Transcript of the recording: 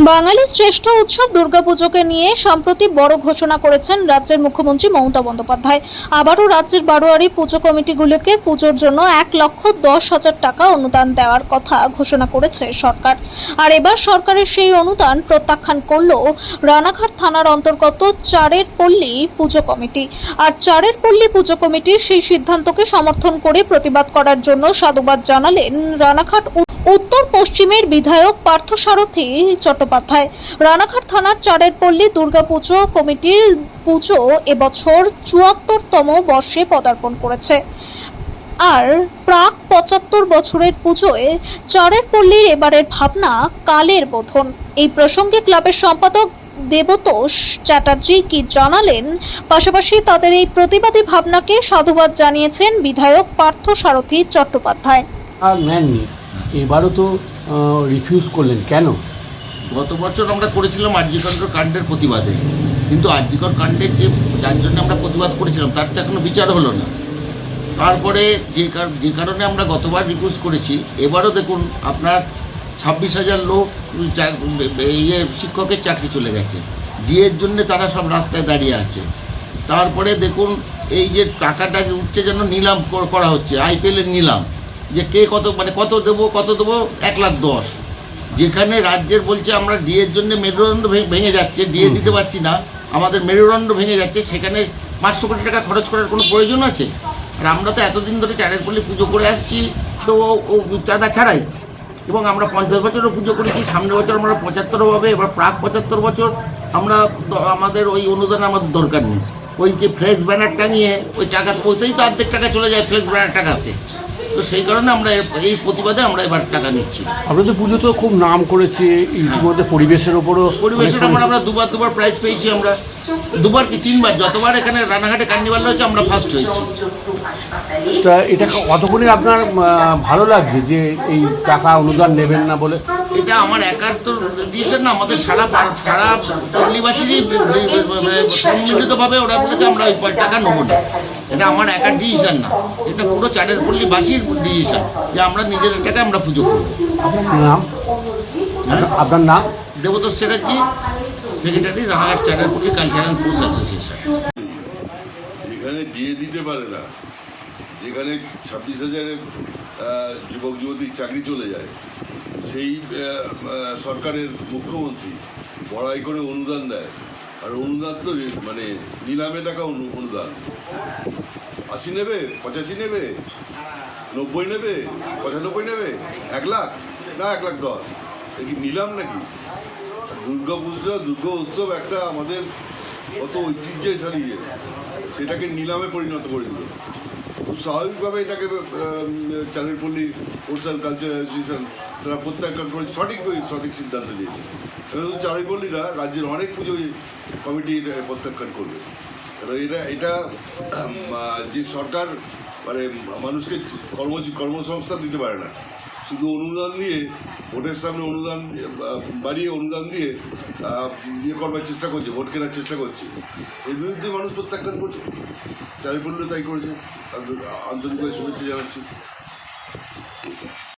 বাঙালির শ্রেষ্ঠ উৎসব দুর্গাপুজোকে নিয়ে সম্প্রতি বড় ঘোষণা করেছেন রাজ্যের মুখ্যমন্ত্রী মমতা বন্দ্যোপাধ্যায়। আবারও রাজ্যের বারোয়ারি পুজো কমিটিগুলোকে পুজোর জন্য 1,10,000 টাকা অনুদান দেওয়ার কথা ঘোষণা করেছে সরকার। আর এবার সরকারের সেই অনুদান প্রত্যাখ্যান করল রানাঘাট থানার অন্তর্গত চারের পল্লী পুজো কমিটি। আর চারের পল্লী পুজো কমিটির সেই সিদ্ধান্তকে সমর্থন করে প্রতিবাদ করার জন্য সাধুবাদ জানালেন রানাঘাট উত্তর পশ্চিমের বিধায়ক পার্থসারথী চট্টোপাধ্যায়। রানাঘাট থানার চারের পল্লী দুর্গাপুজো কমিটির পুজো এবছর ৭৪তম বর্ষে পদার্পণ করেছে। আর প্রাক ৭৫ বছরের পুজোয় চারের পল্লীর এবারের ভাবনা কালের বোধন। এই প্রসঙ্গে ক্লাবের সম্পাদক দেবতোষ চ্যাটার্জি কি জানালেন, পাশাপাশি তাদের এই প্রতিবাদী ভাবনাকে সাধুবাদ জানিয়েছেন বিধায়ক পার্থসারথী চট্টোপাধ্যায়। আর নেননি, এবারও তো রিফিউজ করলেন কেন? গত বছর আমরা করেছিলাম আরজিকর কাণ্ডের প্রতিবাদে, কিন্তু আরজিকর কাণ্ডের যার জন্য আমরা প্রতিবাদ করেছিলাম তার তো এখনো বিচার হলো না। তারপরে যে কারণে আমরা গতবার রিফিউজ করেছি, এবারও দেখুন আপনার 26,000 লোক শিক্ষকের চাকরি চলে গেছে, ডিএর জন্য তারা সব রাস্তায় দাঁড়িয়ে আছে। তারপরে দেখুন এই যে টাকাটা উঠছে যেন নিলাম করা হচ্ছে, আইপিএলের নিলাম, যে কে কত দেবো 1,10,000, যেখানে রাজ্যের বলছে আমরা ডিএর জন্য মেরুদণ্ড ভেঙে যাচ্ছে, ডিএ দিতে পারছি না, আমাদের মেরুদণ্ড ভেঙে যাচ্ছে, সেখানে 500 কোটি টাকা খরচ করার কোনো প্রয়োজন আছে? আর আমরা তো এতদিন ধরে চারের পল্লী পুজো করে আসছি, তো ও চাঁদা ছাড়াই, এবং আমরা 50 বছরও পুজো করেছি, সামনের বছর আমরা 75 হবে, এবার প্রাক 75 বছর আমাদের ওই অনুদান আমাদের দরকার নেই। ওই যে ফ্লেক্স ব্যানার টাঙিয়ে ওই টাকা পৌঁছেই তো অর্ধেক টাকা চলে যায় ফ্লেক্স ব্যানার টাকাতে। তো সেই কারণে আমরা এই প্রতিবাদে আমরা এবার টাকা নিচ্ছি। আপনাদের পুজো তো খুব নাম করেছে, ইতিমধ্যে পরিবেশের ওপরও আমরা দুবার প্রাইজ পেয়েছি, আমরা দুবার কি তিনবার, যতবার এখানে রানাঘাটে কার্নিভাল হয়েছে আমরা ফার্স্ট হয়েছি। তা এটা কতক্ষণে আপনার ভালো লাগছে যে এই টাকা অনুদান নেবেন না বলে? এটা আমার একার তো ডিসিশন না, আমাদের সারা পল্লীবাসীরই সম্মিলিতভাবে ওরা বলেছে আমরা ওই টাকা নেবো না। এটা আমার একার ডিসিশন না, এটা পুরো চারের পল্লীবাসীর ডিসিশন যে আমরা নিজেদের টাকা আমরা পুজো করবো। আপনার নাম? দেবতোষ চ্যাটার্জি, সেক্রেটারি, রানাঘাট চারের পল্লী কালচারাল স্পোর্টস অ্যাসোসিয়েশন। যেখানে ডিএ দিতে পারে না, যেখানে 26,000 যুবক যুবতীর চাকরি চলে যায়, সেই সরকারের মুখ্যমন্ত্রী বড়াই করে অনুদান দেয়। আর অনুদান তো নিলামে টাকা অনুদান 80 নেবে, 85 নেবে, 90 নেবে, 95 নেবে, 1 লাখ না 1,10,000, এ কি নিলাম নাকি? দুর্গা উৎসব একটা আমাদের কত ঐতিহ্যশালী, সেটাকে নিলামে পরিণত করে দিল। খুব স্বাভাবিকভাবে এটাকে চারের পল্লী স্পোর্টস কালচারাল অ্যাসোসিয়েশন তারা প্রত্যাখ্যান করে সঠিক সিদ্ধান্ত নিয়েছে। শুধু চারের পল্লীরা রাজ্যের অনেক পুজো কমিটি প্রত্যাখ্যান করবে। এটা যে সরকার মানুষকে কর্মসংস্থান দিতে পারে না, শুধু অনুদান দিয়ে, ভোটের সামনে অনুদান বাড়িয়ে অনুদান দিয়ে করবার চেষ্টা করছে, ভোট কেনার চেষ্টা করছে। এর বিরুদ্ধে মানুষ প্রত্যাখ্যান করছে, চারিপল্লী তাই করেছে। আন্তরিকভাবে শুভেচ্ছা জানাচ্ছি।